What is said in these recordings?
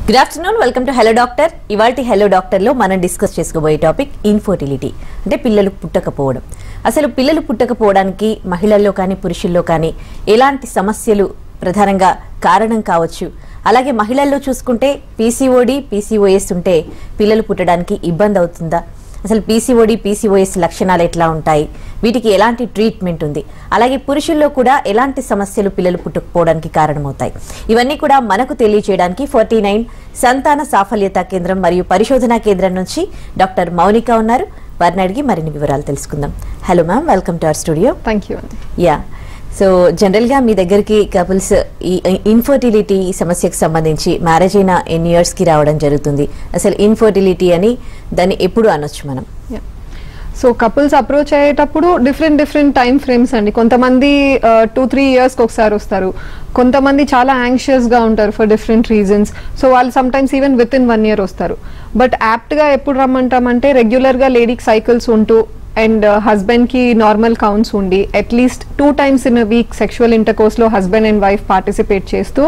Good afternoon, welcome to hello doctor. ఇవాల్టి hello డాక్టర్లో మనం discuss చేసుకోబోయే టాపిక్ ఇన్ఫర్టిలిటీ, అంటే పిల్లలు పుట్టకపోవడం. అసలు పిల్లలు పుట్టకపోవడానికి మహిళల్లో కానీ పురుషుల్లో కానీ ఎలాంటి సమస్యలు ప్రధానంగా కారణం కావచ్చు? అలాగే మహిళల్లో చూసుకుంటే పీసీఓడి, పీసీఓఎస్ ఉంటే పిల్లలు పుట్టడానికి ఇబ్బంది అవుతుందా? అసలు పీసీఓడి, పీసీఓఎస్ లక్షణాలు ఎట్లా ఉంటాయి? వీటికి ఎలాంటి ట్రీట్మెంట్ ఉంది? అలాగే పురుషుల్లో కూడా ఎలాంటి సమస్యలు పిల్లలు పుట్టకపోవడానికి కారణమవుతాయి? ఇవన్నీ కూడా మనకు తెలియజేయడానికి 49 సంతాన సాఫల్యత కేంద్రం మరియు పరిశోధనా కేంద్రం నుంచి డాక్టర్ మౌనిక ఉన్నారు. వారిని అడిగి మరిన్ని వివరాలు తెలుసుకుందాం. Hello ma'am, welcome to our studio. Thank you. Yeah, so జనరల్గా మీ దగ్గరికి కపుల్స్ ఈ ఇన్ఫర్టిలిటీ సమస్యకు సంబంధించి మ్యారేజ్ అయిన ఎన్ని ఇయర్స్కి రావడం జరుగుతుంది? అసలు ఇన్ఫర్టిలిటీ అని దాన్ని ఎప్పుడు అనొచ్చు మనం? సో కపుల్స్ అప్రోచ్ అయ్యేటప్పుడు డిఫరెంట్ టైం ఫ్రేమ్స్ అండి. కొంతమంది 2-3 ఇయర్స్కి ఒకసారి వస్తారు, కొంతమంది చాలా యాంగ్షియస్గా ఉంటారు ఫర్ డిఫరెంట్ రీజన్స్. సో వాళ్ళు sometimes even with in 1 year వస్తారు. బట్ యాప్ట్గా ఎప్పుడు రమ్మంటామంటే రెగ్యులర్గా లేడీకి సైకిల్స్ ఉంటూ అండ్ హస్బెండ్కి నార్మల్ కౌంట్స్ ఉండి అట్లీస్ట్ 2 times in a week sexual ఇంటర్కోర్స్లో హస్బెండ్ అండ్ వైఫ్ పార్టిసిపేట్ చేస్తూ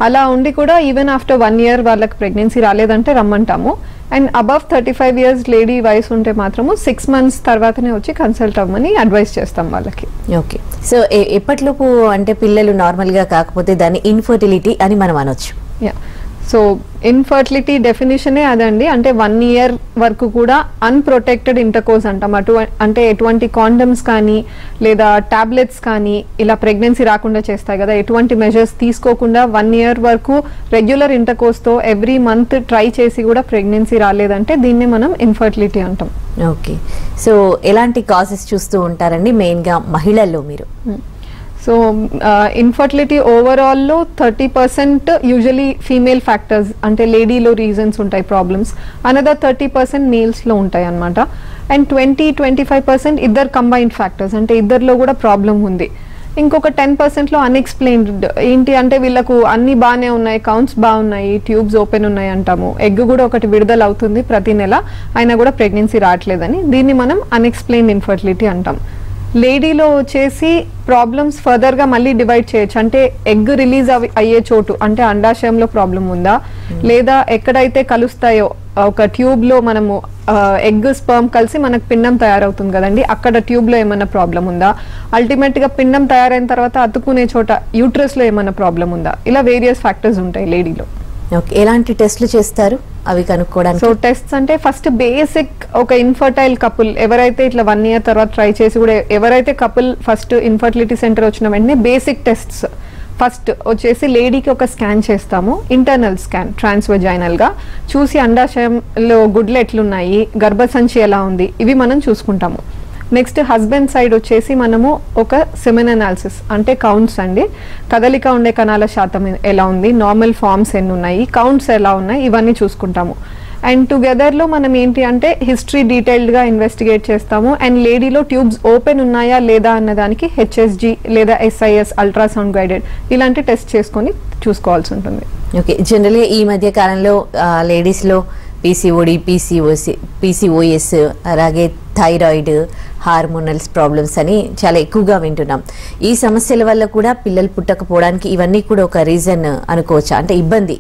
అలా ఉండి కూడా ఈవెన్ ఆఫ్టర్ 1 year వాళ్ళకి ప్రెగ్నెన్సీ రాలేదంటే రమ్మంటాము. అండ్ అబవ్ 35 years లేడీ వయసు ఉంటే మాత్రము 6 months తర్వాతనే వచ్చి కన్సల్ట్ అవ్వమని అడ్వైస్ చేస్తాం వాళ్ళకి. ఓకే, సో ఎప్పటిలోపు అంటే పిల్లలు నార్మల్గా కాకపోతే దాన్ని ఇన్ఫర్టిలిటీ అని మనం అనొచ్చు? యా, సో ఇన్ఫర్టిలిటీ డెఫినేషనే అదండి. అంటే 1 year వరకు కూడా అన్ప్రొటెక్టెడ్ ఇంటర్కోర్స్ అంటాం. అంటే ఎటువంటి కాండమ్స్ కానీ లేదా టాబ్లెట్స్ కానీ ఇలా ప్రెగ్నెన్సీ రాకుండా చేస్తాయి కదా, ఎటువంటి మెజర్స్ తీసుకోకుండా 1 year వరకు రెగ్యులర్ ఇంటర్కోర్స్తో ఎవ్రీ మంత్ ట్రై చేసి కూడా ప్రెగ్నెన్సీ రాలేదంటే దీన్ని మనం ఇన్ఫర్టిలిటీ అంటాం. ఓకే, సో ఎలాంటి కాజెస్ చూస్తూ ఉంటారండి మెయిన్గా మహిళల్లో మీరు? సో ఇన్ఫర్టిలిటీ ఓవరాల్లో 30% యూజువలీ ఫీమేల్ ఫ్యాక్టర్స్, అంటే లేడీలో రీజన్స్ ఉంటాయి ప్రాబ్లమ్స్. అనదర్ 30% మేల్స్లో ఉంటాయి అన్నమాట. అండ్ 20-25% ఇద్దరు కంబైన్డ్ ఫ్యాక్టర్స్, అంటే ఇద్దరిలో కూడా ప్రాబ్లం ఉంది. ఇంకొక 10%లో అన్ఎక్స్ప్లెయిన్డ్, ఏంటి అంటే వీళ్ళకు అన్ని బాగానే ఉన్నాయి, కౌంట్స్ బాగున్నాయి, ట్యూబ్స్ ఓపెన్ ఉన్నాయి అంటాము, ఎగ్ కూడా ఒకటి విడుదల అవుతుంది ప్రతి నెల, అయినా కూడా ప్రెగ్నెన్సీ రావట్లేదని. దీన్ని మనం అన్ఎక్స్ప్లెయిన్డ్ ఇన్ఫర్టిలిటీ అంటాం. లేడీలో వచ్చేసి ప్రాబ్లమ్స్ ఫర్దర్గా మళ్ళీ డివైడ్ చేయొచ్చు. అంటే ఎగ్ రిలీజ్ అయ్యే చోటు, అంటే అండాశయంలో ప్రాబ్లం ఉందా, లేదా ఎక్కడైతే కలుస్తాయో ఒక ట్యూబ్లో మనము ఎగ్ స్పర్మ్ కలిసి మనకు పిండం తయారవుతుంది కదండి, అక్కడ ట్యూబ్లో ఏమైనా ప్రాబ్లం ఉందా, అల్టిమేట్గా పిండం తయారైన తర్వాత అతుక్కునే చోట యూట్రస్లో ఏమైనా ప్రాబ్లం ఉందా, ఇలా వేరియస్ ఫ్యాక్టర్స్ ఉంటాయి లేడీలో. ఓకే, ఎలాంటి టెస్ట్లు చేస్తారు అవి కనుక్కోవడానికి? సో టెస్ట్స్ అంటే ఫస్ట్ బేసిక్ ఒక ఇన్ఫర్టైల్ కపుల్ ఎవరైతే ఇట్లా 1 year తర్వాత ట్రై చేసి కూడా ఎవరైతే కపుల్ ఫస్ట్ ఇన్ఫర్టిలిటీ సెంటర్ వచ్చిన వెంటనే బేసిక్ టెస్ట్స్ ఫస్ట్ వచ్చేసి లేడీకి ఒక స్కాన్ చేస్తాము, ఇంటర్నల్ స్కాన్ ట్రాన్స్వజైనల్గా చూసి అండాశయంలో గుడ్లు ఎట్లున్నాయి, గర్భసంచి ఎలా ఉంది, ఇవి మనం చూసుకుంటాము. నెక్స్ట్ హస్బెండ్ సైడ్ వచ్చేసి మనము ఒక సెమెన్ అనాలిసిస్, అంటే కౌంట్స్ అండి, కదలిక ఉండే కణాల శాతం ఎలా ఉంది, నార్మల్ ఫార్మ్స్ ఎన్ని ఉన్నాయి, కౌంట్స్ ఎలా ఉన్నాయి, ఇవన్నీ చూసుకుంటాము. అండ్ టుగెదర్లో మనం ఏంటి అంటే హిస్టరీ డీటెయిల్డ్గా ఇన్వెస్టిగేట్ చేస్తాము. అండ్ లేడీలో ట్యూబ్స్ ఓపెన్ ఉన్నాయా లేదా అన్నదానికి HSG లేదా SIS అల్ట్రాసౌండ్ గైడెడ్ ఇలాంటి టెస్ట్ చేసుకొని చూసుకోవాల్సి ఉంటుంది. ఓకే, జనరల్గా ఈ మధ్య కాలంలో లేడీస్లో పీసీఓడి, పీసీఓఎస్, అలాగే థైరాయిడ్, హార్మోనల్స్ ప్రాబ్లమ్స్ అని చాలా ఎక్కువగా వింటున్నాం. ఈ సమస్యల వల్ల కూడా పిల్లలు పుట్టకపోవడానికి ఇవన్నీ కూడా ఒక రీజన్ అనుకోవచ్చా, అంటే ఇబ్బంది?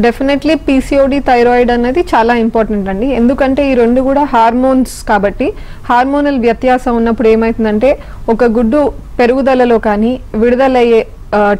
డెఫినెట్లీ పీసీఓడి, థైరాయిడ్ అనేది చాలా ఇంపార్టెంట్ అండి. ఎందుకంటే ఈ రెండు కూడా హార్మోన్స్ కాబట్టి హార్మోనల్ వ్యత్యాసం ఉన్నప్పుడు ఏమవుతుందంటే ఒక గుడ్డు పెరుగుదలలో కానీ విడుదలయ్యే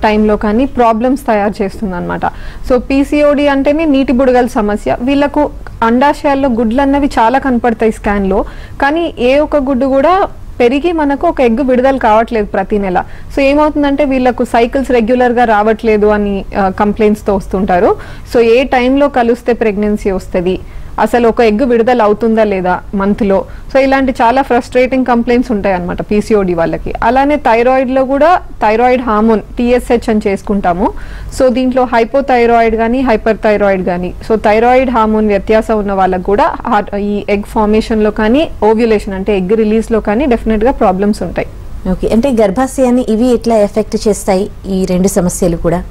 టైంలో కానీ ప్రాబ్లమ్స్ తయారు చేస్తుంది అనమాట. సో పీసీఓడి అంటేనే నీటి బుడగల సమస్య. వీళ్ళకు అండాశయాల్లో గుడ్లు అన్నవి చాలా కనపడతాయి స్కాన్లో, కానీ ఏ ఒక్క గుడ్డు కూడా పెరిగి మనకు ఒక ఎగ్ విడుదల కావట్లేదు ప్రతి నెల. సో ఏమవుతుందంటే వీళ్ళకు సైకిల్స్ రెగ్యులర్గా రావట్లేదు అని కంప్లైంట్స్తో వస్తుంటారు. సో ఏ టైంలో కలిస్తే ప్రెగ్నెన్సీ వస్తుంది, అసలు ఒక ఎగ్ విడుదల అవుతుందా లేదా మంత్లో, సో ఇలాంటి చాలా ఫ్రస్ట్రేటింగ్ కంప్లైంట్స్ ఉంటాయి అనమాట పీసీఓడి వాళ్ళకి. అలానే థైరాయిడ్లో కూడా థైరాయిడ్ హార్మోన్ TSH అని చేసుకుంటాము. సో దీంట్లో హైపోథైరాయిడ్ కానీ హైపర్ థైరాయిడ్ కానీ, సో థైరాయిడ్ హార్మోన్ వ్యత్యాసం ఉన్న వాళ్ళకు కూడా ఈ ఎగ్ ఫార్మేషన్లో కానీ ఓవ్యులేషన్ అంటే ఎగ్ రిలీజ్లో కానీ డెఫినెట్గా ప్రాబ్లమ్స్ ఉంటాయి. ఓకే, అంటే గర్భాశయాన్ని ఇవి ఎట్లా ఎఫెక్ట్ చేస్తాయి ఈ రెండు సమస్యలు కూడా?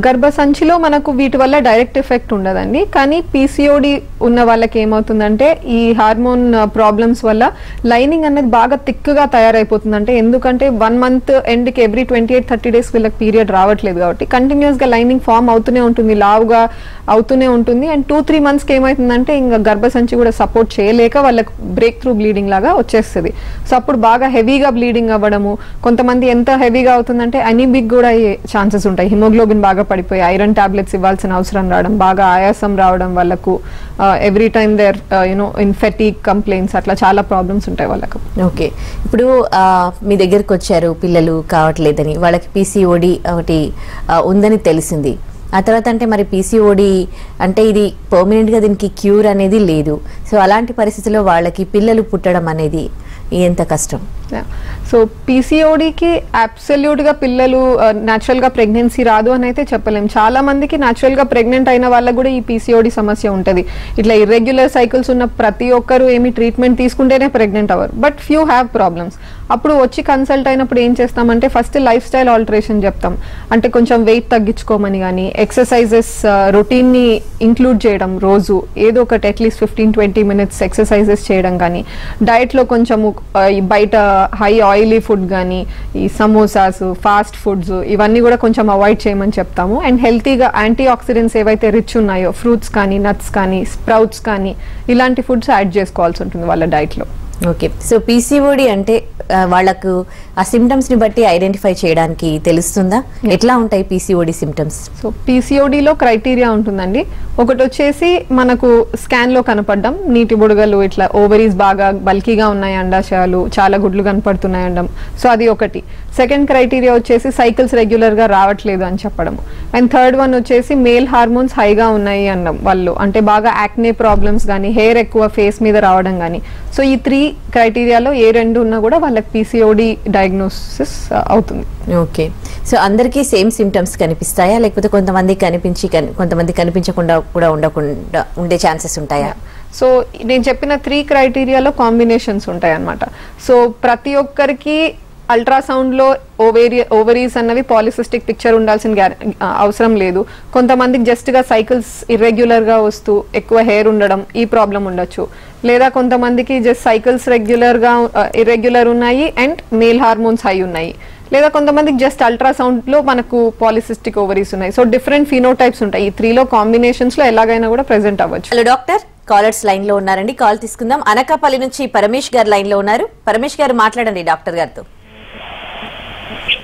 గర్భసంచిలో మనకు వీటి వల్ల డైరెక్ట్ ఎఫెక్ట్ ఉండదండి, కానీ పీసీఓడి ఉన్న వాళ్ళకి ఏమవుతుందంటే ఈ హార్మోన్ ప్రాబ్లమ్స్ వల్ల లైనింగ్ అనేది బాగా థిక్గా తయారైపోతుందంటే, ఎందుకంటే 1 month ఎండ్కి ఎవ్రీ 28-30 days వీళ్ళకి పీరియడ్ రావట్లేదు కాబట్టి కంటిన్యూస్గా లైనింగ్ ఫామ్ అవుతూనే ఉంటుంది, లావుగా అవుతూనే ఉంటుంది. అండ్ 2-3 monthsకి ఏమవుతుందంటే ఇంకా గర్భసంచి కూడా సపోర్ట్ చేయలేక వాళ్ళకి బ్రేక్ త్రూ బ్లీడింగ్ లాగా వచ్చేస్తుంది. సో అప్పుడు బాగా హెవీగా బ్లీడింగ్ అవ్వడము, కొంతమంది ఎంత హెవీగా అవుతుందంటే అనీమిక్ కూడా అయ్యే ఛాన్సెస్ ఉంటాయి. హిమోగ్లోబిన్ బాగా పడిపోయి ఐరన్ టాబ్లెట్స్ ఇవ్వాల్సిన అవసరం రావడం, బాగా ఆయాసం రావడం వాళ్ళకు, every time there in fatigue complaints, అట్లా చాలా ప్రాబ్లమ్స్ ఉంటాయి వాళ్ళకు. ఓకే, ఇప్పుడు మీ దగ్గరకు వచ్చారు పిల్లలు కావట్లేదని, వాళ్ళకి పీసీఓడి ఒకటి ఉందని తెలిసింది. ఆ తర్వాత అంటే మరి పీసీఓడి అంటే ఇది పర్మనెంట్గా దీనికి క్యూర్ అనేది లేదు. సో అలాంటి పరిస్థితుల్లో వాళ్ళకి పిల్లలు పుట్టడం అనేది ఎంత కష్టం? సో పీసీఓడికి అబ్సల్యూట్గా పిల్లలు న్యాచురల్గా ప్రెగ్నెన్సీ రాదు అని అయితే చెప్పలేం. చాలా మందికి న్యాచురల్గా ప్రెగ్నెంట్ అయిన వాళ్ళకు కూడా ఈ పీసీఓడి సమస్య ఉంటుంది. ఇట్లా ఇర్రెగ్యులర్ సైకిల్స్ ఉన్న ప్రతి ఒక్కరు ఏమి ట్రీట్మెంట్ తీసుకుంటేనే ప్రెగ్నెంట్ అవ్వరు, బట్ ఫ్యూ హ్యావ్ ప్రాబ్లమ్స్. అప్పుడు వచ్చి కన్సల్ట్ అయినప్పుడు ఏం చేస్తామంటే ఫస్ట్ లైఫ్ స్టైల్ ఆల్టరేషన్ చెప్తాం. అంటే కొంచెం వెయిట్ తగ్గించుకోమని కానీ, ఎక్సర్సైజెస్ రొటీన్ని ఇంక్లూడ్ చేయడం, రోజు ఏదో ఒకటి అట్లీస్ట్ 15-20 minutes ఎక్సర్సైజెస్ చేయడం కానీ, డైట్లో కొంచెము బయట హై ఆయిలీ ఫుడ్ కానీ, ఈ సమోసాస్, ఫాస్ట్ ఫుడ్స్ ఇవన్నీ కూడా కొంచెం అవాయిడ్ చేయమని చెప్తాము. అండ్ హెల్తీగా యాంటీ ఆక్సిడెంట్స్ ఏవైతే రిచ్ ఉన్నాయో, ఫ్రూట్స్ కానీ, నట్స్ కానీ, స్ప్రౌట్స్ కానీ, ఇలాంటి ఫుడ్స్ యాడ్ చేసుకోవాల్సి ఉంటుంది వాళ్ళ డైట్లో. ఓకే, సో పీసీఓడి అంటే వాళ్ళకు ఆ సిమ్టమ్స్ ని బట్టి ఐడెంటిఫై చేయడానికి తెలుస్తుందా? ఎట్లా ఉంటాయి పీసీఓడి సిమ్టమ్స్? సో పీసీఓడిలో క్రైటీరియా ఉంటుందండి. ఒకటి వచ్చేసి మనకు స్కాన్ లో కనపడడం, నీటి బుడగలు, ఇట్లా ఓవరీస్ బాగా బల్కీగా ఉన్నాయి, అండాశయాలు చాలా గుడ్లు కనపడుతున్నాయి అనడం. సో అది ఒకటి. సెకండ్ క్రైటీరియా వచ్చేసి సైకిల్స్ రెగ్యులర్ గా రావట్లేదు అని చెప్పడము. అండ్ థర్డ్ వన్ వచ్చేసి మేల్ హార్మోన్స్ హైగా ఉన్నాయి అనడం వాళ్ళు, అంటే బాగా యాక్నే ప్రాబ్లమ్స్ కానీ, హెయిర్ ఎక్కువ ఫేస్ మీద రావడం కానీ. సో ఈ 3 క్రైటీరియాలో ఏ 2 ఉన్నా కూడా వాళ్ళకి పీసీఓడి డయాగ్నోసిస్ అవుతుంది. ఓకే, సో అందరికీ సేమ్ సిమ్టమ్స్ కనిపిస్తాయా, లేకపోతే కొంతమంది కొంతమంది కనిపించకుండా కూడా ఉండే ఛాన్సెస్ ఉంటాయా? సో నేను చెప్పిన 3 క్రైటీరియాలో కాంబినేషన్స్ ఉంటాయి అన్నమాట. సో ప్రతి ఒక్కరికి అల్ట్రాసౌండ్ లో ఓవరీస్ అన్నవి పాలిసిస్టిక్ పిక్చర్ ఉండాల్సిన అవసరం లేదు. కొంతమందికి జస్ట్ గా సైకిల్స్ ఇర్రెగ్యులర్ గా వస్తూ ఎక్కువ హెయిర్ ఉండడం, ఈ ప్రాబ్లం ఉండొచ్చు. లేదా కొంతమందికి జస్ట్ సైకిల్స్ రెగ్యులర్ గా ఇర్రెగ్యులర్ ఉన్నాయి అండ్ మేల్ హార్మోన్స్ హై ఉన్నాయి. లేదా కొంతమందికి జస్ట్ అల్ట్రాసౌండ్ లో మనకు పాలిసిస్టిక్ ఓవరీస్ ఉన్నాయి. సో డిఫరెంట్ ఫినోటైప్స్ ఉంటాయి. ఈ 3లో కాంబినేషన్స్ లో ఎలాగైనా కూడా ప్రెజెంట్ అవ్వచ్చు. హలో డాక్టర్, కాలర్స్ లైన్ లో ఉన్నారండి, కాల్ తీసుకుందాం. అనకాపల్లి నుంచి పరమేష్ గారు లైన్ లో ఉన్నారు. పరమేష్ గారు మాట్లాడండి డాక్టర్ గారితో.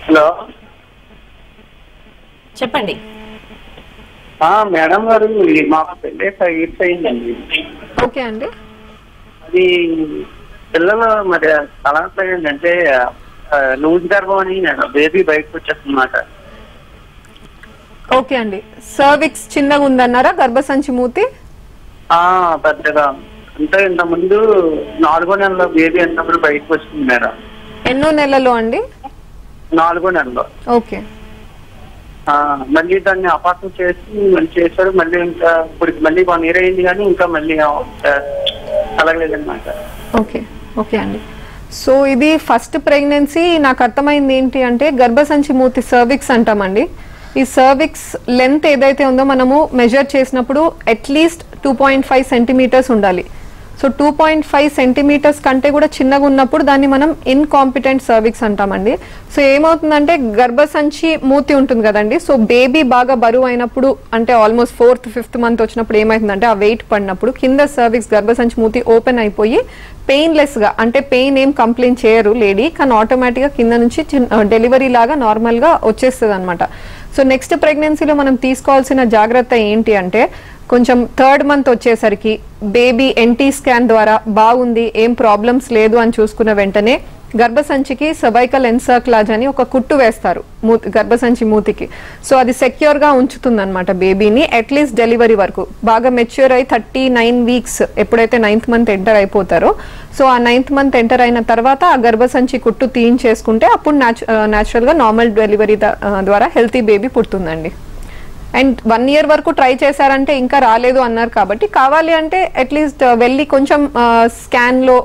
హలో, చెప్పండి. మేడం గారు, మాకు పెళ్ళి 5 years అయిందండి. ఓకే అండి. అది పిల్లలు మరి తలంతా ఏంటంటే లూజ్ గర్భం అని బేబీ బయటకు వచ్చేస్తుందన్నమాట. ఓకే అండి. సర్విక్స్ చిన్నగా ఉందన్నారా? గర్భసంచి మూతి పెద్దగా అంటే ఇంత ముందు 4వ నెలలో బేబీ అన్నప్పుడు బయటకు వస్తుంది మేడం. ఎన్నో నెలలో అండి? 4వ నెలలో. ఓకే. మళ్ళీ దాన్ని అపార్థం చేశారు. మళ్ళీ ఇంకా ఇప్పుడు మళ్ళీ 1 year అయింది కానీ ఇంకా మళ్ళీ కలగలేదన్నమాట. ఓకే ఓకే అండి. సో ఇది ఫస్ట్ ప్రెగ్నెన్సీ. నాకు అర్థమైంది ఏంటి అంటే గర్భసంచి మూతి సర్విక్స్ అంటామండి. ఈ సర్విక్స్ లెంత్ ఏదైతే ఉందో మనము మెజర్ చేసినప్పుడు అట్లీస్ట్ 2.5 centimeters ఉండాలి. సో 2.5 centimeters కంటే కూడా చిన్నగా ఉన్నప్పుడు దాన్ని మనం ఇన్కాంపిటెంట్ సర్విక్స్ అంటామండి. సో ఏమవుతుందంటే గర్భసంచి మూతి ఉంటుంది కదండి, సో బేబీ బాగా బరువు అయినప్పుడు, అంటే ఆల్మోస్ట్ 4th 5th month వచ్చినప్పుడు ఏమవుతుందంటే ఆ వెయిట్ పడినప్పుడు కింద సర్విక్స్ గర్భసంచి మూతి ఓపెన్ అయిపోయి పెయిన్లెస్ గా, అంటే పెయిన్ ఏం కంప్లైంట్ చేయరు లేడీ, కానీ ఆటోమేటిక్గా కింద నుంచి డెలివరీ లాగా నార్మల్ గా వచ్చేస్తుంది అనమాట. సో నెక్స్ట్ ప్రెగ్నెన్సీలో మనం తీసుకోవాల్సిన జాగ్రత్త ఏంటి అంటే కొంచెం 3rd month వచ్చేసరికి బేబీ ఎన్టీ స్కాన్ ద్వారా బాగుంది, ఏం ప్రాబ్లమ్స్ లేదు అని చూసుకున్న వెంటనే గర్భసంచికి సర్వైకల్ ఎన్సర్క్లాజ్ అని ఒక కుట్టు వేస్తారు గర్భసంచి మూతికి. సో అది సెక్యూర్ గా ఉంచుతుంది అనమాట బేబీని అట్లీస్ట్ డెలివరీ వరకు. బాగా మెచ్యూర్ అయి 39 weeks ఎప్పుడైతే 9th month ఎంటర్ అయిపోతారో, సో ఆ 9th month ఎంటర్ అయిన తర్వాత ఆ గర్భసంచి కుట్టు తీయించేసుకుంటే అప్పుడు న్యాచురల్ గా నార్మల్ డెలివరీ ద్వారా హెల్తీ బేబీ పుడుతుందండి. అండ్ 1 year వరకు ట్రై చేశారంటే ఇంకా రాలేదు అన్నారు కాబట్టి కావాలి అంటే అట్లీస్ట్ వెళ్ళి కొంచెం స్కాన్లో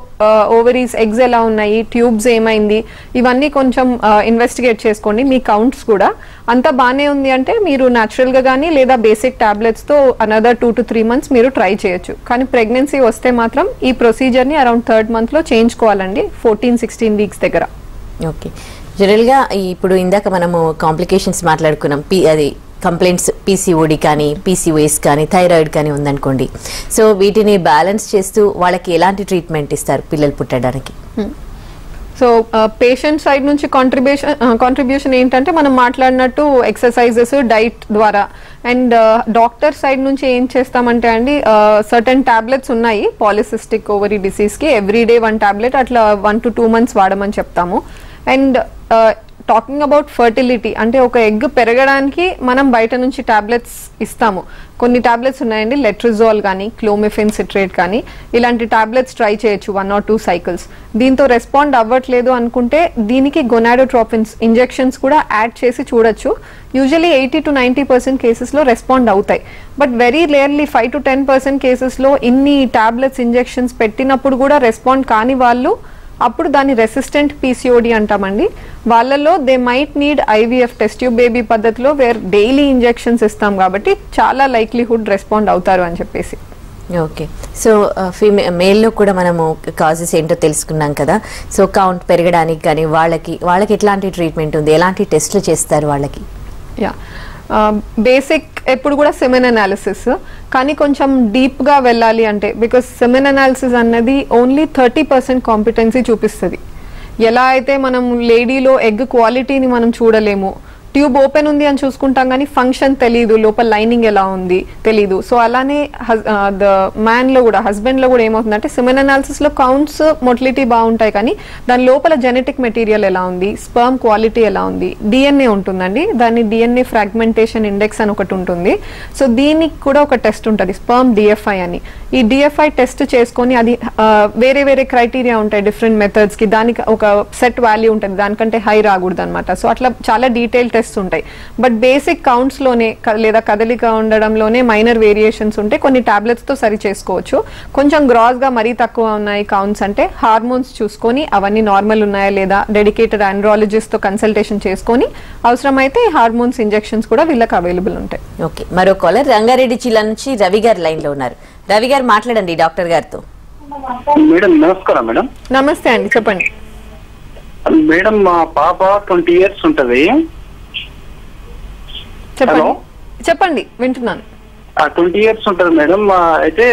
ఓవరీస్ ఎగ్స్ ఎలా ఉన్నాయి, ట్యూబ్స్ ఏమైంది, ఇవన్నీ కొంచెం ఇన్వెస్టిగేట్ చేసుకోండి. మీ కౌంట్స్ కూడా అంతా బాగానే ఉంది అంటే మీరు న్యాచురల్గా కానీ లేదా బేసిక్ టాబ్లెట్స్తో అనదర్ 2 to 3 months మీరు ట్రై చేయొచ్చు. కానీ ప్రెగ్నెన్సీ వస్తే మాత్రం ఈ ప్రొసీజర్ని అరౌండ్ 3rd monthలో చేయించుకోవాలండి, 14-16 weeks దగ్గర. ఓకే, జనరల్గా ఇప్పుడు ఇందాక మనము కాంప్లికేషన్స్ మాట్లాడుకున్నాం. అది కంప్లైంట్స్ పీసీఓడి కానీ పీసీఓఎస్ కానీ థైరాయిడ్ కానీ ఉందనుకోండి. సో వీటిని బ్యాలెన్స్ చేస్తూ వాళ్ళకి ఎలాంటి ట్రీట్మెంట్ ఇస్తారు పిల్లలు పుట్టడానికి? సో పేషెంట్ సైడ్ నుంచి కాంట్రిబ్యూషన్ ఏంటంటే మనం మాట్లాడినట్టు ఎక్సర్సైజెస్, డైట్ ద్వారా. అండ్ డాక్టర్ సైడ్ నుంచి ఏం చేస్తామంటే అండి, సర్టన్ టాబ్లెట్స్ ఉన్నాయి పాలిసిస్టిక్ ఓవరీ డిసీజ్కి, ఎవ్రీడే 1 tablet అట్లా 1 to 2 months వాడమని చెప్తాము. అండ్ టాకింగ్ అబౌట్ ఫర్టిలిటీ అంటే ఒక ఎగ్ పెరగడానికి మనం బయట నుంచి టాబ్లెట్స్ ఇస్తాము. కొన్ని టాబ్లెట్స్ ఉన్నాయండి, లెట్రిజాల్ కానీ క్లోమిఫెన్ సిట్రేట్ కానీ, ఇలాంటి టాబ్లెట్స్ ట్రై చేయొచ్చు 1 or 2 cycles. దీంతో రెస్పాండ్ అవ్వట్లేదు అనుకుంటే దీనికి గొనాడోట్రోపిన్స్ ఇంజెక్షన్స్ కూడా యాడ్ చేసి చూడొచ్చు. యూజువలీ 80 to 90% కేసెస్లో రెస్పాండ్ అవుతాయి. బట్ వెరీ రేర్లీ 5 to 10% కేసెస్లో ఇన్ని టాబ్లెట్స్ ఇంజెక్షన్స్ పెట్టినప్పుడు కూడా రెస్పాండ్ కాని వాళ్ళు అప్పుడు దాన్ని రెసిస్టెంట్ పీసీఓడి అంటామండి. వాళ్ళలో they might need IVF test tube baby పద్ధతిలో వేర్ డైలీ ఇంజెక్షన్స్ ఇస్తాం కాబట్టి చాలా లైక్లీహుడ్ రెస్పాండ్ అవుతారు అని చెప్పేసి. ఓకే, సో మేల్లో కూడా మనము కాజెస్ ఏంటో తెలుసుకున్నాం కదా. సో కౌంట్ పెరగడానికి కానీ వాళ్ళకి ఎట్లాంటి ట్రీట్మెంట్ ఉంది, ఎలాంటి టెస్ట్లు చేస్తారు వాళ్ళకి? యా, బేసిక్ ఎప్పుడు కూడా సెమెన్ అనాలిసిస్, కానీ కొంచెం డీప్గా వెళ్ళాలి అంటే బికాస్ సెమెన్ అనాలిసిస్ అన్నది ఓన్లీ 30% కాంపిటెన్సీ చూపిస్తుంది. ఎలా అయితే మనం లేడీలో ఎగ్ క్వాలిటీని మనం చూడలేము, ట్యూబ్ ఓపెన్ ఉంది అని చూసుకుంటాం కానీ ఫంక్షన్ తెలీదు, లోపల లైనింగ్ ఎలా ఉంది తెలీదు. సో అలానే ద మ్యాన్లో కూడా, హస్బెండ్లో కూడా ఏమవుతుందంటే సెమెన్ అనాలిసిస్లో కౌంట్స్ మొటిలిటీ బాగుంటాయి కానీ దాని లోపల జెనెటిక్ మెటీరియల్ ఎలా ఉంది, స్పర్మ్ క్వాలిటీ ఎలా ఉంది, డిఎన్ఏ ఉంటుందండి, దాన్ని డిఎన్ఏ ఫ్రాగ్మెంటేషన్ ఇండెక్స్ అని ఒకటి ఉంటుంది. సో దీనికి కూడా ఒక టెస్ట్ ఉంటుంది, స్పర్మ్ డిఎఫ్ఐ అని. ఈ డిఎఫ్ఐ టెస్ట్ చేసుకొని అది వేరే వేరే క్రైటీరియా ఉంటాయి డిఫరెంట్ మెథడ్స్కి, దానికి ఒక సెట్ వాల్యూ ఉంటుంది, దానికంటే హై రాకూడదు అనమాట. సో అట్లా చాలా డీటెయిల్ టెస్ట్ ఉంటాయి. బట్ బేసిక్ కౌంట్స్ లోనే లేదా కదలిక ఉండడంలోనే మైనర్ వేరియేషన్స్ ఉంటే కొన్ని టాబ్లెట్స్ తో సరి చేసుకోవచ్చు. కొంచెం గ్రాస్ గా మరీ తక్కువ ఉన్నాయి కౌంట్స్ అంటే హార్మోన్స్ చూసుకొని అవన్నీ నార్మల్ ఉన్నాయా లేదా డెడికేటెడ్ ఆండ్రాలజిస్ట్ తో కన్సల్టేషన్ చేసుకొని అవసరమైతే హార్మోన్స్ ఇంజెక్షన్స్ కూడా వీళ్ళకి అవైలబుల్ ఉంటాయి. ఓకే, మరో కాలర్ రంగారెడ్డి జిల్లా నుంచి రవి గారు లైన్ లో ఉన్నారు. రవి గారు మాట్లాడండి డాక్టర్ గారితో. మేడం నమస్కారం. మేడం నమస్తే అండి, చెప్పండి. మేడం మా పాప 20 years ఉంటది. చెప్పండి వింటున్నాను. 20 years ఉంటది మేడం. అయితే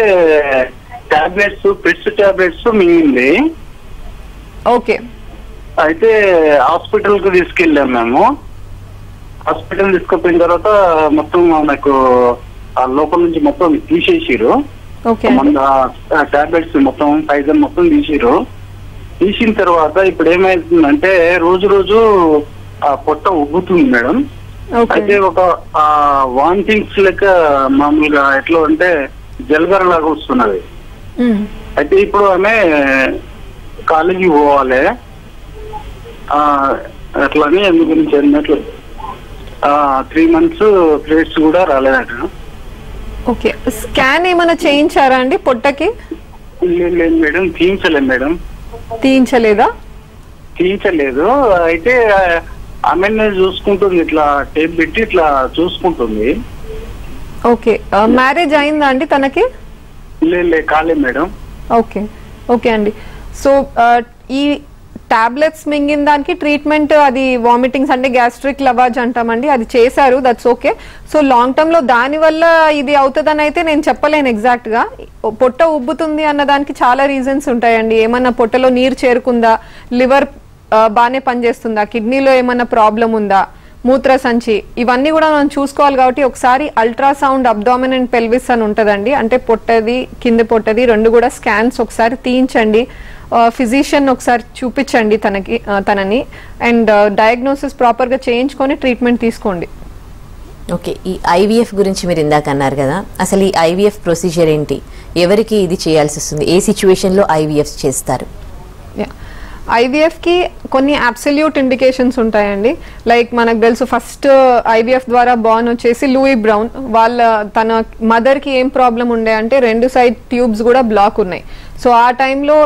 టాబ్లెట్స్ ప్రిస్ టాబ్లెట్స్ మింగింది. ఓకే, అయితే హాస్పిటల్ కు తీసుకెళ్ళాం మేము. హాస్పిటల్ తీసుకుపోయిన తర్వాత మొత్తం నాకు ఆ లోపల నుంచి మొత్తం తీసేసిరు. టాబ్లెట్స్ మొత్తం పైజన్ మొత్తం తీసిన తర్వాత ఇప్పుడు ఏమైతుందంటే రోజు రోజు ఆ పొట్ట ఉబ్బుతుంది మేడం. అయితే ఒక వామిటింగ్స్ లెక్క మామూలుగా ఎట్లా అంటే జలగర లాగా వస్తున్నది. అయితే ఇప్పుడు ఆమె కాలేజీకి పోవాలి అట్లని ఎందు గురించి అన్నట్లు 3 months ప్లేట్స్ కూడా రాలేదట. ఓకే, స్కాన్ ఏమైనా చేయించారా అండి పొట్టకి? లేదు మేడం, తీయించలేదా? తీయించలేదు. అయితే ఆమె చూసుకుంటుంది, ఇట్లా టేప్ పెట్టి ఇట్లా చూసుకుంటుంది. ఓకే, మ్యారేజ్ అయిందా అండి తనకి? లేదు కాలేదు మేడం. ఓకే ఓకే అండి. సో ఈ టాబ్లెట్స్ మింగిన దానికి ట్రీట్మెంట్ అది వామిటింగ్స్ అంటే గ్యాస్ట్రిక్ లవాజ్ అంటామండి, అది చేశారు, that's okay. So long term లో దాని వల్ల ఇది అవుతుందని అయితే నేను చెప్పలేను ఎగ్జాక్ట్ గా. పొట్ట ఉబ్బుతుంది అన్న దానికి చాలా రీజన్స్ ఉంటాయండి. ఏమన్నా పొట్టలో నీరు చేరుకుందా, లివర్ బాగానే పనిచేస్తుందా, కిడ్నీలో ఏమన్నా ప్రాబ్లం ఉందా, మూత్ర సంచి, ఇవన్నీ కూడా మనం చూసుకోవాలి. కాబట్టి ఒకసారి అల్ట్రాసౌండ్ అబ్డామిన్ అండ్ పెల్విస్ అని ఉంటుందండి, అంటే పొట్టది కింద పొట్టది రెండు కూడా స్కాన్స్ ఒకసారి తీయించండి. ఫిజిషియన్ ఒకసారి చూపించండి తనని, అండ్ డయాగ్నోసిస్ ప్రాపర్గా చేయించుకొని ట్రీట్మెంట్ తీసుకోండి. ఓకే, ఈ ఐవీఎఫ్ గురించి మీరు ఇందాక అన్నారు కదా, అసలు ఈ ఐవీఎఫ్ ప్రొసీజర్ ఏంటి, ఎవరికి ఇది చేయాల్సి వస్తుంది, ఏ సిచ్యువేషన్లో ఐవీఎఫ్ చేస్తారు? ఐవీఎఫ్కి కొన్ని అబ్సల్యూట్ ఇండికేషన్స్ ఉంటాయండి. లైక్ మనకు తెలుసు ఫస్ట్ ఐవీఎఫ్ ద్వారా బార్న్ వచ్చేసి లూయి బ్రౌన్. తన మదర్ కి ఏం ప్రాబ్లం ఉండే అంటే 2 సైడ్ ట్యూబ్స్ కూడా బ్లాక్ ఉన్నాయి. సో ఆ టైంలో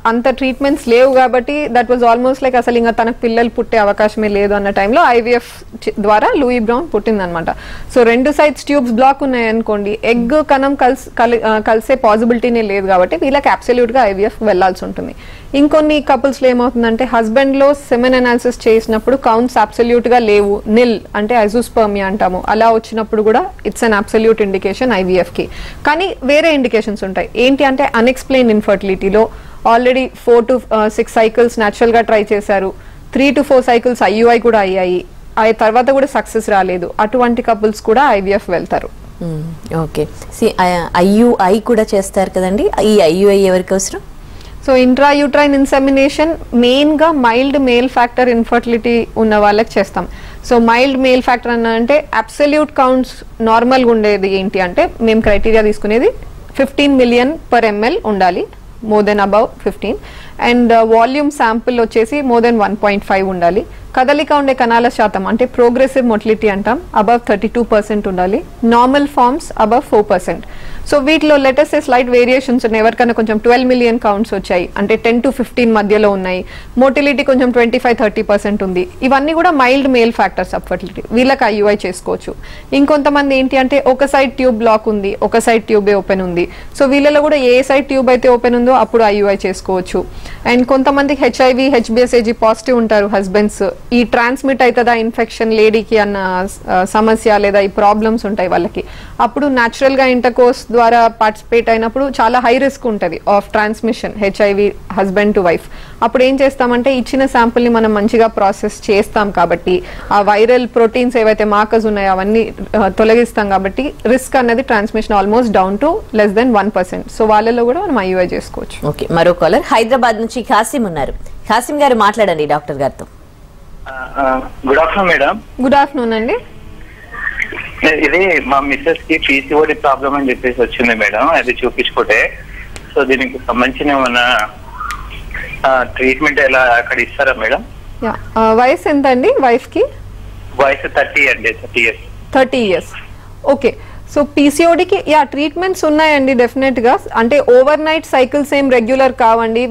అంత ట్రీట్మెంట్స్ లేవు కాబట్టి దట్ వాజ్ ఆల్మోస్ట్ లైక్ అసలు ఇంకా తనకు పిల్లలు పుట్టే అవకాశమే లేదు అన్న టైంలో ఐవీఎఫ్ ద్వారా లూయి బ్రౌన్ పుట్టిందనమాట. సో 2 సైడ్స్ ట్యూబ్స్ బ్లాక్ ఉన్నాయి అనుకోండి, ఎగ్ కణం కలిసే పాసిబిలిటీనే లేదు కాబట్టి వీళ్ళకి అబ్సల్యూట్ గా ఐవీఎఫ్ వెళ్లాల్సి ఉంటుంది. ఇంకొన్ని కపుల్స్ లో ఏమవుతుందంటే హస్బెండ్ లో సెమెన్ అనాలిసిస్ చేసినప్పుడు కౌంట్స్ అబ్సల్యూట్ గా లేవు, నిల్ అంటే అజోస్పర్మియా అంటాము, అలా వచ్చినప్పుడు కూడా it's an absolute indication IVF కి. కానీ వేరే ఇండికేషన్స్ ఉంటాయి. ఏంటి అంటే అన్ఎక్స్ప్లెయిన్ ఇన్ఫర్టిలిటీలో ఆల్రెడీ 4 to 6 సైకిల్స్ న్యాచురల్ గా ట్రై చేశారు, 3 to 4 సైకిల్స్ ఐయుఐ కూడా అయ్యాయి, ఆ తర్వాత కూడా సక్సెస్ రాలేదు, అటువంటి కపుల్స్ కూడా ఐవీఎఫ్ వెళ్తారు. ఓకే, ఐయుఐ కూడా చేస్తారు కదండి, ఈ ఐయుఐ ఎవరికి అవసరం? సో ఇంట్రాయూట్రైన్ ఇన్సెమినేషన్ మెయిన్ గా మైల్డ్ మేల్ ఫ్యాక్టర్ ఇన్ఫర్టిలిటీ ఉన్న వాళ్ళకి చేస్తాం. సో మైల్డ్ మేల్ ఫ్యాక్టర్ అంటే అబ్సల్యూట్ కౌంట్స్ నార్మల్గా ఉండేది ఏంటి అంటే మేము క్రైటీరియా తీసుకునేది 15 million per ml ఉండాలి, more than above 15, and volume sample వచ్చేసి మోర్ దెన్ 1.5 ఉండాలి. కదలిక ఉండే కణాల శాతం అంటే ప్రోగ్రెసివ్ మొటిలిటీ అంటాం, అబవ్ 32% ఉండాలి. Normal forms above 4%. సో వీటిలో లెటెస్ట్ స్లైట్ వేరియేషన్స్ ఉన్నాయి. ఎవరికైనా కొంచెం 12 million కౌంట్స్ వచ్చాయి అంటే 10 to 15 మధ్యలో ఉన్నాయి, మోటిలిటీ కొంచెం 25-30% ఉంది, ఇవన్నీ కూడా mild male factors of fertility, వీళ్ళకి ఐయుఐ చేసుకోవచ్చు. ఇంకొంతమంది ఏంటి అంటే ఒక సైడ్ ట్యూబ్ బ్లాక్ ఉంది, ఒక సైడ్ ట్యూబే ఓపెన్ ఉంది, సో వీళ్ళలో కూడా ఏ సైడ్ ట్యూబ్ అయితే ఓపెన్ ఉందో అప్పుడు ఐయుఐ చేసుకోవచ్చు. అండ్ కొంతమందికి హెచ్ఐవి హెచ్బిఎస్ఏజీ పాజిటివ్ ఉంటారు హస్బెండ్స్, ఈ ట్రాన్స్మిట్ అవుతుందా ఇన్ఫెక్షన్ లేడీకి అన్న సమస్య లేదా ఈ ప్రాబ్లమ్స్ ఉంటాయి వాళ్ళకి, అప్పుడు న్యాచురల్ గా ఇంటర్కోర్స్ ద్వారా పార్టిసిపేట్ అయినప్పుడు చాలా హై రిస్క్ ఉంటుంది of transmission HIV husband to wife. అప్పుడు ఏం చేస్తామంటే ఇచ్చిన శాంపుల్ ని మనం మంచిగా ప్రాసెస్ చేస్తాం కాబట్టి ఆ వైరల్ ప్రోటీన్స్ ఏవైతే మార్కర్స్ ఉన్నాయో అవన్నీ తొలగిస్తాం కాబట్టి రిస్క్ అనేది transmission almost down to less than 1%. So వాళ్ళలో కూడా మనం ఐయుఐ చేసుకోవచ్చు. ఓకే, మరో కాలర్ హైదరాబాద్ నుంచి ఖాసిం ఉన్నారు. ఖాసిం గారు మాట్లాడండి డాక్టర్ గారితో. Good afternoon madam. Good afternoon అండి. ఇది మా మిస్సెస్ కి పీసీఓడి ప్రాబ్లం అని చెప్పేసి వచ్చింది మేడం, అది చూపించుకుంటే. సో దీనికి సంబంధించిన ఏమన్నా ట్రీట్మెంట్ ఎలా అక్కడ ఇస్తారా మేడం? వయసు ఎంత అండి వైఫ్ కి? వయసు 30 అండి, 30 years. ఓకే, సో పీసీఓడికి ట్రీట్మెంట్స్ ఉన్నాయండి డెఫినెట్ గా. అంటే ఓవర్ నైట్ సైకిల్స్ ఏం రెగ్యులర్ కావండి.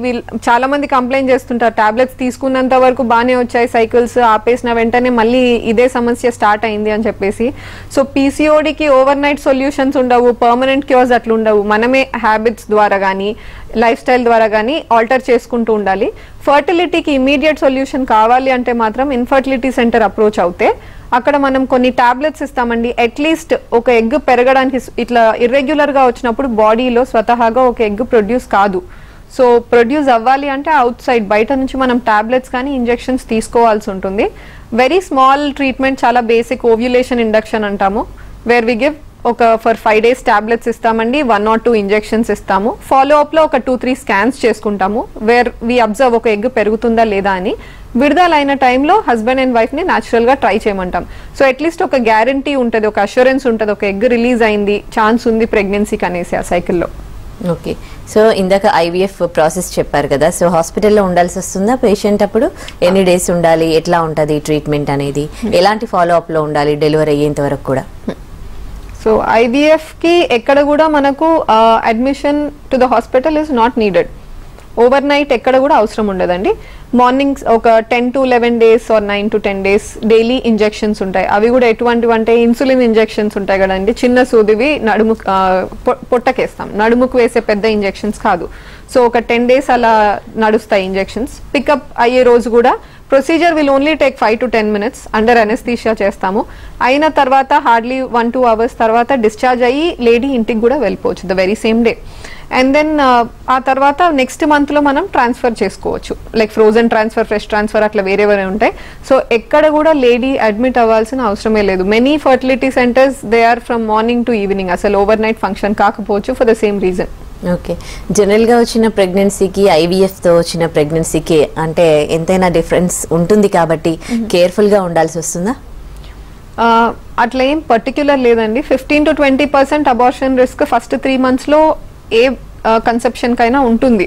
చాలా మంది కంప్లైంట్ చేస్తుంటారు టాబ్లెట్స్ తీసుకున్నంత వరకు బాగానే వచ్చాయి, సైకిల్స్ ఆపేసిన వెంటనే మళ్ళీ ఇదే సమస్య స్టార్ట్ అయింది అని చెప్పేసి. సో పీసీఓడికి ఓవర్ నైట్ సొల్యూషన్స్ ఉండవు, పర్మనెంట్ క్యూర్స్ అట్లా ఉండవు. మనమే హ్యాబిట్స్ ద్వారా కానీ లైఫ్ స్టైల్ ద్వారా కానీ ఆల్టర్ చేసుకుంటూ ఉండాలి. ఫర్టిలిటీకి ఇమీడియట్ సొల్యూషన్ కావాలి అంటే మాత్రం ఇన్ఫర్టిలిటీ సెంటర్ అప్రోచ్ అవుతే అక్కడ మనం కొన్ని టాబ్లెట్స్ ఇస్తామండి. అట్లీస్ట్ ఒక ఎగ్ పెరగడానికి ఇట్లా ఇర్రెగ్యులర్ గా వచ్చినప్పుడు బాడీలో స్వతహాగా ఒక ఎగ్ ప్రొడ్యూస్ కాదు. సో ప్రొడ్యూస్ అవ్వాలి అంటే అవుట్ సైడ్ బయట నుంచి మనం టాబ్లెట్స్ కానీ ఇంజెక్షన్స్ తీసుకోవాల్సి ఉంటుంది. వెరీ స్మాల్ ట్రీట్మెంట్, చాలా బేసిక్ ఓవ్యులేషన్ ఇండక్షన్ అంటాము, where we give for 5 days tablets ఇస్తామండి, 1 or 2 ఇంజెక్షన్స్ ఇస్తాము. ఫాలో అప్ లో ఒక 2-3 స్కాన్స్ చేసుకుంటాము, వేర్ వి అబ్జర్వ్ ఒక ఎగ్ పెరుగుతుందా లేదా అని. విడుదలైన టైంలో హస్బెండ్ అండ్ వైఫ్ ని న్యాచురల్ గా ట్రై చేయమంటాం. సో అట్లీస్ట్ ఒక గ్యారంటీ ఉంటుంది, ఒక అష్యూరెన్స్ ఉంటుంది, ఒక ఎగ్ రిలీజ్ అయింది, ఛాన్స్ ఉంది ప్రెగ్నెన్సీకి అనేసి ఆ సైకిల్లో. ఓకే, సో ఇందాక ఐవీఎఫ్ ప్రాసెస్ చెప్పారు కదా, సో హాస్పిటల్లో ఉండాల్సి వస్తుందా పేషెంట్? అప్పుడు ఎన్ని డేస్ ఉండాలి, ఎట్లా ఉంటుంది ట్రీట్మెంట్ అనేది, ఎలాంటి ఫాలో అప్ లో ఉండాలి డెలివరీ అయ్యేంత వరకు కూడా? సో ఐవీఎఫ్ కి ఎక్కడ కూడా మనకు admission to the hospital is not needed. Over night ఎక్కడ కూడా అవసరం ఉండదండి. మార్నింగ్ ఒక 10 to 11 days or 9 to 10 days daily injections ఉంటాయి. అవి కూడా ఎటువంటివి అంటే ఇన్సులిన్ ఇంజెక్షన్స్ ఉంటాయి కదండి, చిన్న సూదివి నడుము పొట్టకేస్తాం, నడుముకు వేసే పెద్ద ఇంజెక్షన్స్ కాదు. సో ఒక 10 days అలా నడుస్తాయి ఇంజెక్షన్స్. పికప్ అయ్యే రోజు కూడా procedure will only take 5 to 10 minutes under anaesthesia చేస్తాము. అయిన తర్వాత హార్డ్లీ 1-2 hours తర్వాత డిశ్చార్జ్ అయ్యి లేడీ ఇంటికి కూడా వెళ్ళిపోవచ్చు the very same day. And then ఆ తర్వాత నెక్స్ట్ మంత్ లో మనం ట్రాన్స్ఫర్ చేసుకోవచ్చు, like frozen transfer, fresh transfer అట్లా వేరే వేరే ఉంటాయి. సో ఎక్కడ కూడా లేడీ అడ్మిట్ అవ్వాల్సిన అవసరమే లేదు. Many fertility centres they are from morning to evening, అసలు ఓవర్ నైట్ ఫంక్షన్ కాకపోవచ్చు for the same reason. Okay, general గా వచ్చిన ప్రెగ్నెన్సీకి ఐవీఎఫ్ తో వచ్చిన ప్రెగ్నెన్సీకి అంటే ఎంతైనా డిఫరెన్స్ ఉంటుంది కాబట్టి కేర్ఫుల్ గా ఉండాల్సి వస్తుందా? అట్లా ఏం పర్టిక్యులర్ లేదండి. 15 to 20% abortion risk first 3 months లో ఏ కన్సెప్షన్ కైనా ఉంటుంది.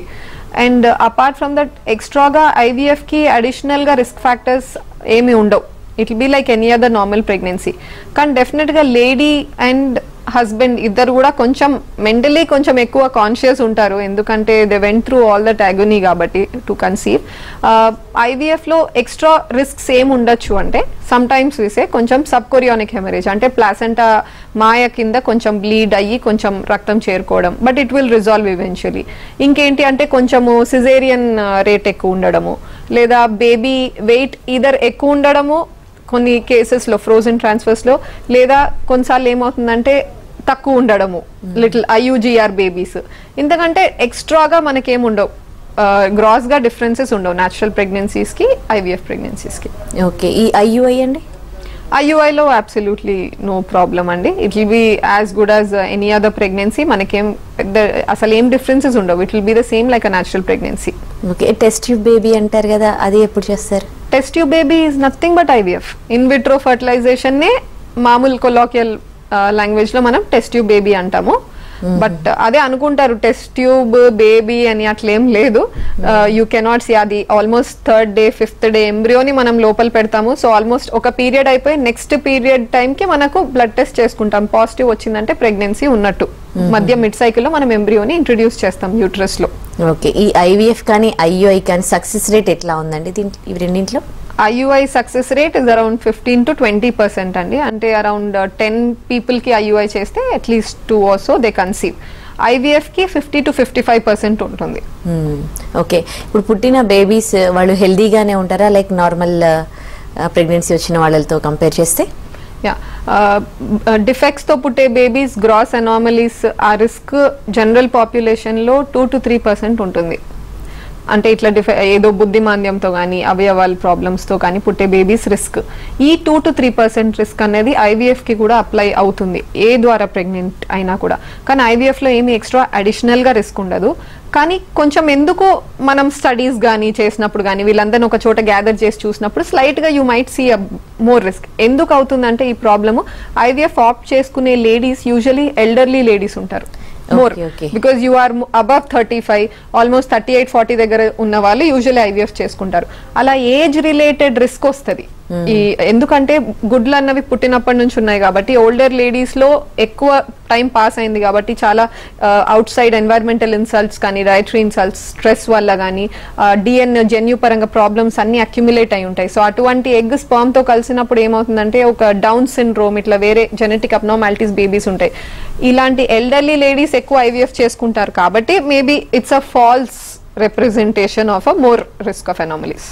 అండ్ అపార్ట్ ఫ్రమ్ దట్ ఎక్స్ట్రాగా ఐవీఎఫ్కి అడిషనల్గా రిస్క్ ఫ్యాక్టర్స్ ఏమి ఉండవు. It will be like any other normal pregnancy. కానీ డెఫినెట్గా లేడీ అండ్ హస్బెండ్ ఇద్దరు కూడా కొంచెం మెంటలీ కొంచెం ఎక్కువ కాన్షియస్ ఉంటారు, ఎందుకంటే they went through all that agony కాబట్టి టు కన్సీవ్. ఐవీఎఫ్లో ఎక్స్ట్రా రిస్క్స్ ఏమి ఉండొచ్చు అంటే సమ్ టైమ్స్ విసే కొంచెం సబ్కొరియానిక్ హెమరేజ్, అంటే ప్లాసెంటా మాయ కింద కొంచెం బ్లీడ్ అయ్యి కొంచెం రక్తం చేరుకోవడం, but it will resolve eventually. ఇంకేంటి అంటే కొంచెము సిజేరియన్ రేట్ ఎక్కువ ఉండడము, లేదా బేబీ వెయిట్ ఈదర్ ఎక్కువ ఉండడము కొన్ని కేసెస్లో ఫ్రోజన్ ట్రాన్స్ఫర్స్లో, లేదా కొన్నిసార్లు ఏమవుతుందంటే తక్కువ ఉండడము, లిటిల్ ఐయుజిఆర్ బేబీస్. ఇంతకంటే ఎక్స్ట్రాగా మనకేముండవు, గ్రాస్గా డిఫరెన్సెస్ ఉండవు న్యాచురల్ ప్రెగ్నెన్సీస్కి ఐవీఎఫ్ ప్రెగ్నెన్సీస్కి. ఓకే, ఈ ఐయుఐ అండి? ఐయుఐలో అబ్సల్యూట్లీ నో ప్రాబ్లం అండి. It will be as good as any other pregnancy. మనకేం పెద్ద అసలు ఏం డిఫరెన్సెస్ ఉండవు. It will be the same like a natural pregnancy. Okay, test tube baby అంటారు కదా, అది ఎప్పుడు చేస్తారు? Test tube baby is nothing but IVF. In vitro fertilisation నే మామూలు కొలాకియల్ లాంగ్వేజ్ లో మనం టెస్ట్ ట్యూబ్ బేబీ అంటాము. బట్ అదే అనుకుంటారు టెస్ట్ ట్యూబ్ బేబీ అని, అట్లేం లేదు. యూ కెనాట్ సీ, అది almost 3rd day 5th day ఎంబ్రియోని మనం లోపల పెడతాము. సో ఆల్మోస్ట్ ఒక పీరియడ్ అయిపోయి నెక్స్ట్ పీరియడ్ టైంకి మనకు బ్లడ్ టెస్ట్ చేసుకుంటాం. పాజిటివ్ వచ్చిందంటే ప్రెగ్నెన్సీ ఉన్నట్టు. మధ్య మిడ్ సైకిల్లో మనం ఎంబ్రియోని ఇంట్రడ్యూస్ చేస్తాం యూట్రస్ లో. ఓకే, ఈ ఐవీఎఫ్ కానీ ఐయుఐ కానీ సక్సెస్ రేట్ ఎట్లా ఉందండి ఇవి రెండింటిలో? IUI success rate is around 15 to 20% అండి. అంటే అరౌండ్ 10 people కి ఐయుఐ చేస్తే at least 2 also they conceive. IVF కి 50 to 55% ఉంటుంది. ఓకే, ఇప్పుడు పుట్టిన బేబీస్ వాళ్ళు హెల్దీగానే ఉంటారా, లైక్ నార్మల్ ప్రెగ్నెన్సీ వచ్చిన వాళ్ళతో కంపేర్ చేస్తే? డిఫెక్ట్స్ తో పుట్టే బేబీస్ గ్రాస్ అనామలీస్ ఆ రిస్క్ జనరల్ పాపులేషన్ లో 2 to 3% ఉంటుంది. అంటే ఇట్లా ఏదో బుద్ధిమాంద్యంతో కానీ అవయవాల ప్రాబ్లమ్స్తో కానీ పుట్టే బేబీస్ రిస్క్. ఈ 2 to 3% రిస్క్ అనేది ఐవీఎఫ్కి కూడా అప్లై అవుతుంది ఏ ద్వారా ప్రెగ్నెంట్ అయినా కూడా. కానీ ఐవీఎఫ్లో ఏమి ఎక్స్ట్రా అడిషనల్గా రిస్క్ ఉండదు. కానీ కొంచెం ఎందుకో మనం స్టడీస్ కానీ చేసినప్పుడు కానీ వీళ్ళందరినీ ఒక చోట గ్యాదర్ చేసి చూసినప్పుడు స్లైట్గా you might see a more risk. ఎందుకు అవుతుందంటే ఈ ప్రాబ్లము ఐవీఎఫ్ ఆప్ట్ చేసుకునే లేడీస్ యూజువలీ ఎల్డర్లీ లేడీస్ ఉంటారు. more because you are above 35 almost 38-40 దగ్గర ఉన్న వాళ్ళు యూజువల్లీ ఐవీఎఫ్ చేసుకుంటారు. అలా ఏజ్ రిలేటెడ్ రిస్క్ వస్తుంది. ఈ ఎందుకంటే గుడ్లు అన్నవి పుట్టినప్పటి నుంచి ఉన్నాయి కాబట్టి ఓల్డర్ లేడీస్ లో ఎక్కువ టైం పాస్ అయింది కాబట్టి చాలా అవుట్ సైడ్ ఎన్వైరన్మెంటల్ ఇన్సల్ట్స్ కానీ డైటరీ ఇన్సల్ట్స్ స్ట్రెస్ వల్ల కానీ డిఎన్ జన్యు పరంగా ప్రాబ్లమ్స్ అన్ని అక్యుములేట్ అయి ఉంటాయి. సో అటువంటి ఎగ్ స్పర్మ్ తో కలిసినప్పుడు ఏమవుతుందంటే ఒక డౌన్ సిండ్రోమ్ ఇట్లా వేరే జెనెటిక్ అబ్నార్మాలిటీస్ బేబీస్ ఉంటాయి. ఇలాంటి ఎల్డర్లీ లేడీస్ ఎక్కువ ఐవీఎఫ్ చేసుకుంటారు కాబట్టి maybe it's a false representation of a more risk of anomalies.